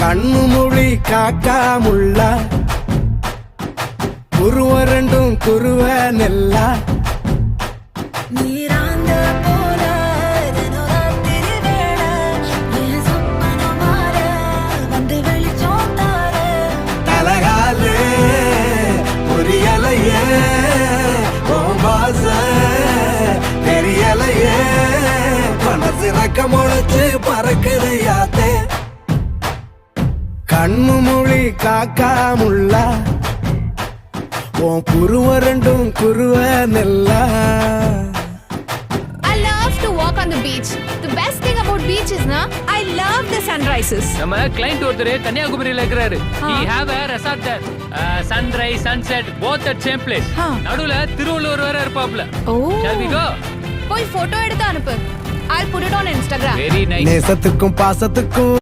கண்ணு மொழி காக்காமுள்ள குருவ ரெண்டும் குருவ நெல்லா நீராந்த போல தினராத்திரி வேளை என் சொப்பனம் மாற வந்து வெளிச்சம் தார தலகாலே புரியலையே பாச தெரியலையே மனசு ரக்க முளைச்சு பறக்குது யாத்தே கண்ணு மொழி காக்காமுள்ள உன் குருவ ரெண்டும் குருவ நெல்லா. I love to walk on the beach. The best thing about beach is I love the sunrises. நம்ம client ஒருத்தர் கன்னியாகுமரியில இருக்கிறாரு. He have a resort there. Sunrise, sunset, both at same place. நடுவுல திருவள்ளுவர் வேற இருப்பாப்ல. Oh. Shall we go? போய் photo எடுத்து அனுப்பு. I'll put it on Instagram. Very nice. நேசத்துக்கும் பாசத்துக்கும்